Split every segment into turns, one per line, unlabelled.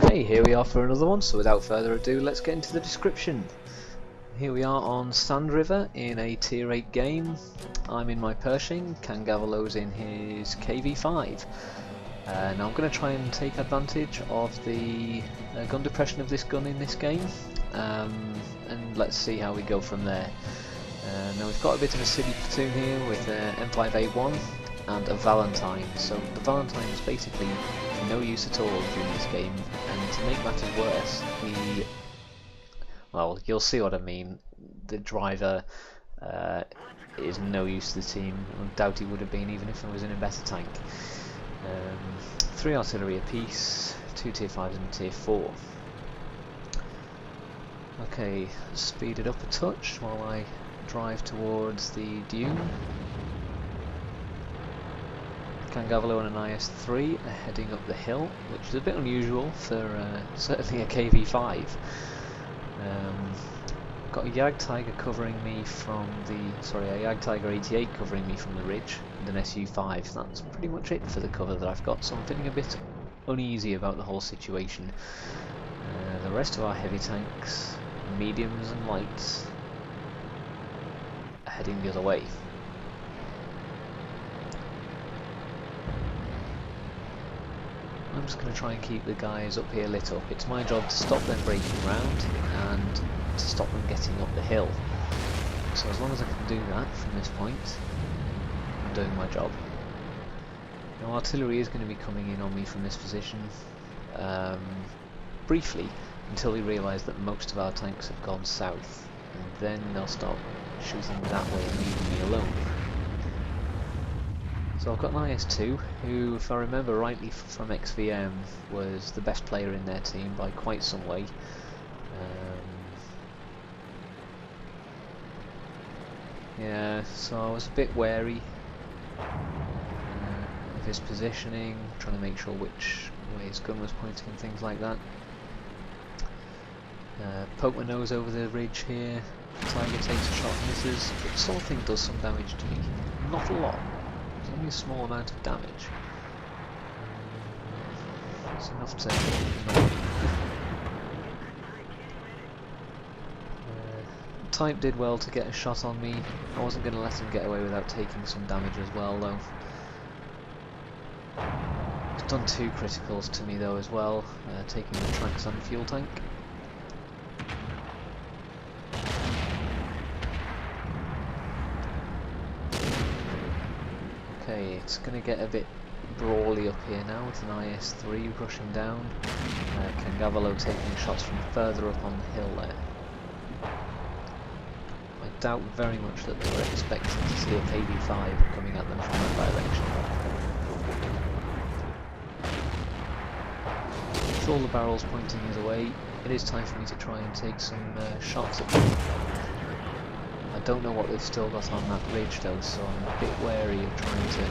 Okay, here we are for another one, so without further ado, let's get into the description. Here we are on Sand River in a tier 8 game. I'm in my Pershing, Kangavalo's in his KV5. Now I'm going to try and take advantage of the gun depression of this gun in this game, and let's see how we go from there. Now we've got a bit of a silly platoon here with M5A1 and a Valentine. So the Valentine is basically no use at all during this game, and to make matters worse, well, you'll see what I mean. The driver is no use to the team. I doubt he would have been even if I was in a better tank. 3 artillery apiece, 2 tier 5s and a tier 4. Okay, speed it up a touch while I drive towards the dune. Kangavalo and an IS-3 are heading up the hill, which is a bit unusual for certainly a KV5. Got a Jagdtiger covering me from the, a Jagdtiger 88 covering me from the ridge, and an SU-5. That's pretty much it for the cover that I've got, so I'm feeling a bit uneasy about the whole situation. The rest of our heavy tanks, mediums and lights, are heading the other way. I'm just going to try and keep the guys up here lit up. It's my job to stop them breaking round and to stop them getting up the hill. So as long as I can do that from this point, I'm doing my job. Now artillery is going to be coming in on me from this position briefly until we realise that most of our tanks have gone south, and then they'll stop shooting that way and leaving me alone. So I've got an IS-2, who, if I remember rightly from XVM, was the best player in their team by quite some way. Yeah, so I was a bit wary of his positioning, trying to make sure which way his gun was pointing and things like that. Poke my nose over the ridge here. Tiger takes a shot and misses, but the sort of thing does some damage to me. Not a lot. It's only a small amount of damage. It's enough to Type did well to get a shot on me. I wasn't going to let him get away without taking some damage as well, though. He's done 2 criticals to me though as well, taking the tracks on the fuel tank. Okay, it's going to get a bit brawly up here now with an IS-3 rushing down. Kangavalo taking shots from further up on the hill there. I doubt very much that they were expecting to see a KV5 coming at them from that direction. With all the barrels pointing his way, it is time for me to try and take some shots at them. I don't know what they've still got on that ridge though, so I'm a bit wary of trying to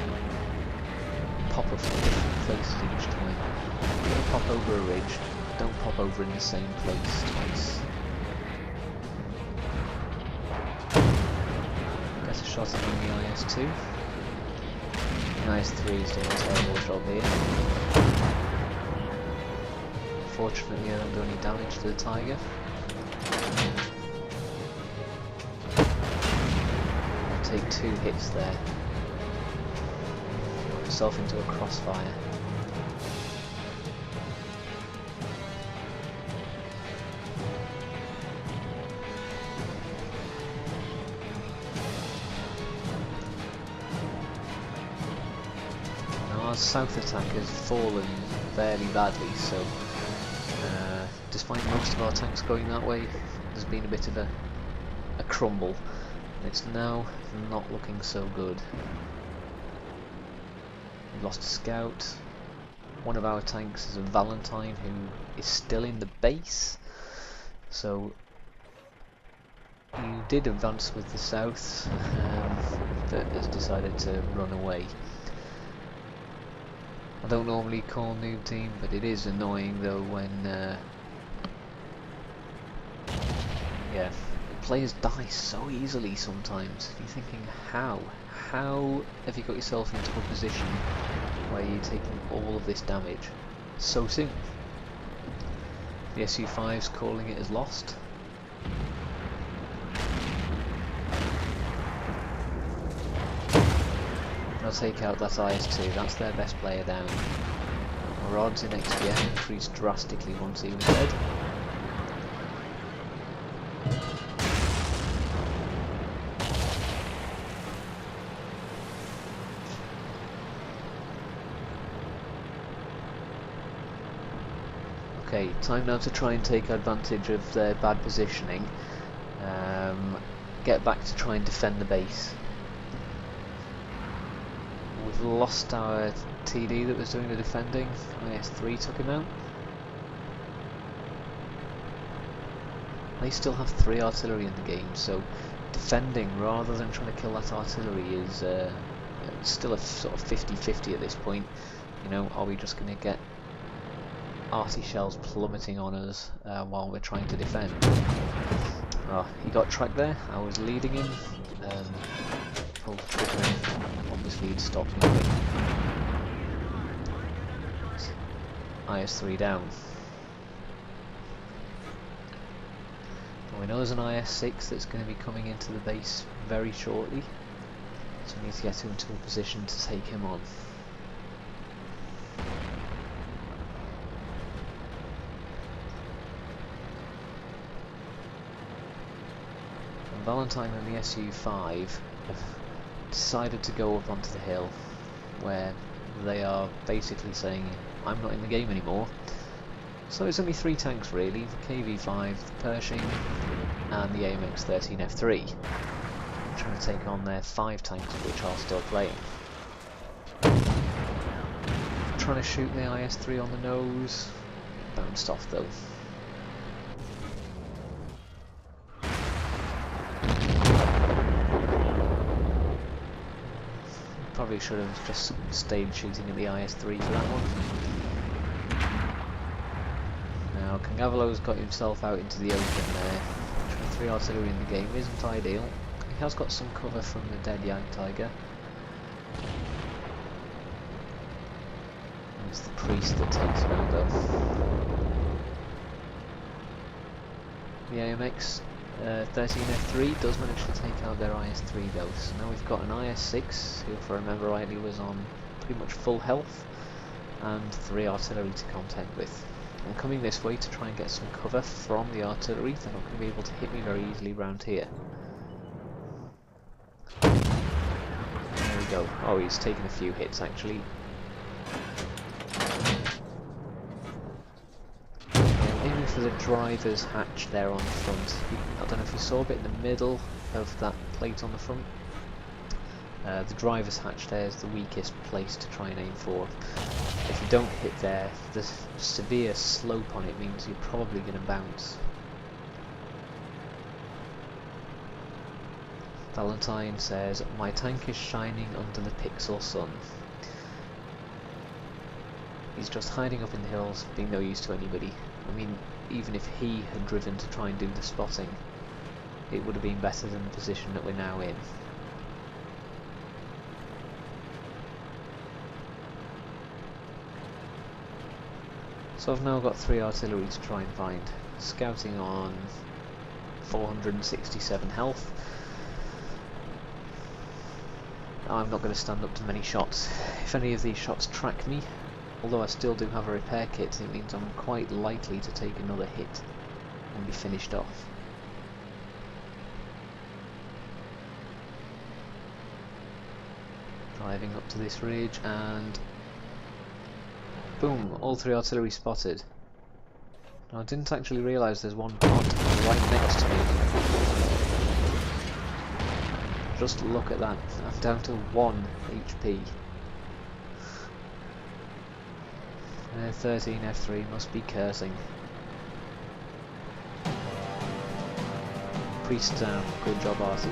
pop up from different places each time. If you're going to pop over a ridge, don't pop over in the same place twice. Get a shot at the IS-2. The IS-3 is doing a terrible job here. Fortunately I don't do any damage to the Tiger. Take 2 hits there. Got myself into a crossfire. Now our south attack has fallen fairly badly, so despite most of our tanks going that way, there's been a bit of a crumble. It's now not looking so good. We've lost a scout. One of our tanks is a Valentine who is still in the base. So you did advance with the south, but has decided to run away. I don't normally call noob team, but it is annoying though when yeah. Players die so easily sometimes. You're thinking, how have you got yourself into a position where you're taking all of this damage so soon? The SU-5's calling it as lost. They'll take out that IS-2, that's their best player down. Our odds in XPM increased drastically once he was dead. Okay, time now to try and take advantage of their bad positioning. Get back to try and defend the base. We've lost our TD that was doing the defending. IS-3 took him out. They still have 3 artillery in the game, so defending rather than trying to kill that artillery is still a sort of 50-50 at this point. You know, are we just going to get arty shells plummeting on us while we're trying to defend? Oh, he got tracked there. I was leading him. Pulled the trigger in. Obviously he'd stopped moving. IS-3 down. We know there's an IS-6 that's going to be coming into the base very shortly, so we need to get into a position to take him on. And Valentine and the SU-5 have decided to go up onto the hill, where they are basically saying, I'm not in the game anymore. So it's only 3 tanks really, the KV-5, the Pershing and the AMX-13F3, trying to take on their 5 tanks which are still playing. Trying to shoot the IS-3 on the nose, bounced off though. Probably should have just stayed shooting at the IS-3 for that one. Now Cangavalo's got himself out into the open there. 3 artillery in the game isn't ideal. He has got some cover from the dead Jagdtiger. It's the priest that takes him out though. The AMX 13F3 does manage to take out their IS-3 though. So now we've got an IS-6 who, if I remember rightly, was on pretty much full health, and 3 artillery to contend with. I'm coming this way to try and get some cover from the artillery. They're not going to be able to hit me very easily round here. There we go. Oh, he's taken a few hits actually. Aiming for the driver's hatch there on the front. I don't know if you saw a bit in the middle of that plate on the front. The driver's hatch there is the weakest place to try and aim for. If you don't hit there, the severe slope on it means you're probably going to bounce. Valentine says, my tank is shining under the pixel sun. He's just hiding up in the hills, being no use to anybody. I mean, even if he had driven to try and do the spotting, it would have been better than the position that we're now in. So I've now got 3 artillery to try and find. Scouting on 467 health. I'm not going to stand up to many shots. If any of these shots track me, although I still do have a repair kit, it means I'm quite likely to take another hit and be finished off. Driving up to this ridge and boom, all 3 artillery spotted. Now I didn't actually realise there's one bot right next to me. Just look at that, I'm down to 1 HP. 13F3 must be cursing. Priest down, good job Artie.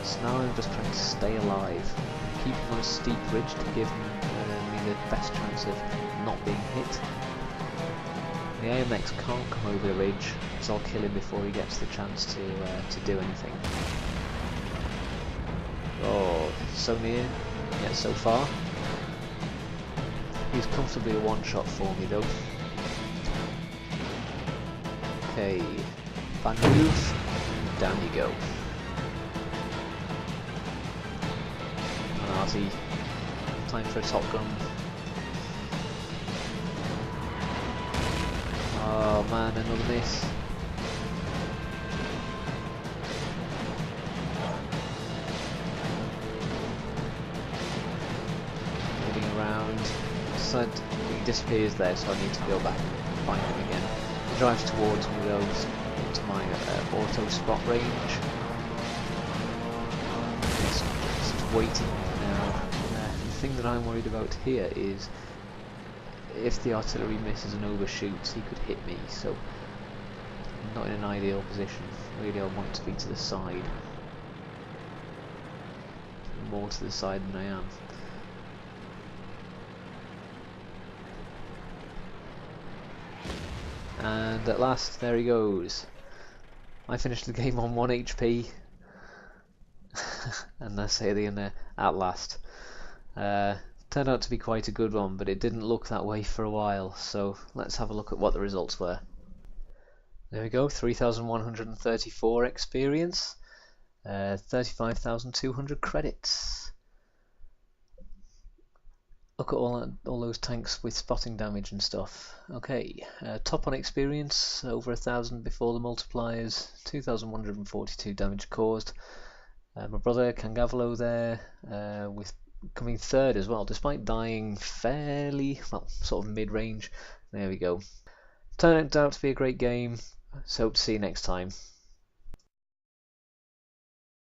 So now I'm just trying to stay alive, keeping on a steep ridge to give me the best chance of not being hit. The AMX can't come over the ridge, so I'll kill him before he gets the chance to do anything. Oh, so near, yet so far. He's comfortably a one-shot for me though. Okay, bad move, down you go. And RT, time for a top gun. Oh man, another miss. Moving around. So he disappears there, so I need to go back and find him again. He drives towards me though, into my auto spot range. Just waiting now. The thing that I'm worried about here is if the artillery misses and overshoots, he could hit me, so I'm not in an ideal position. Really, I want to be to the side. More to the side than I am. And at last, there he goes. I finished the game on 1 HP. And I say the in there, at last. Turned out to be quite a good one, but it didn't look that way for a while, so let's have a look at what the results were. There we go, 3,134 experience, 35,200 credits. Look at all those tanks with spotting damage and stuff. Okay, top on experience, over 1,000 before the multipliers, 2,142 damage caused. My brother Cangavalo there, with coming third as well, despite dying fairly, well, sort of mid-range. There we go. Turned out to be a great game, so hope to see you next time.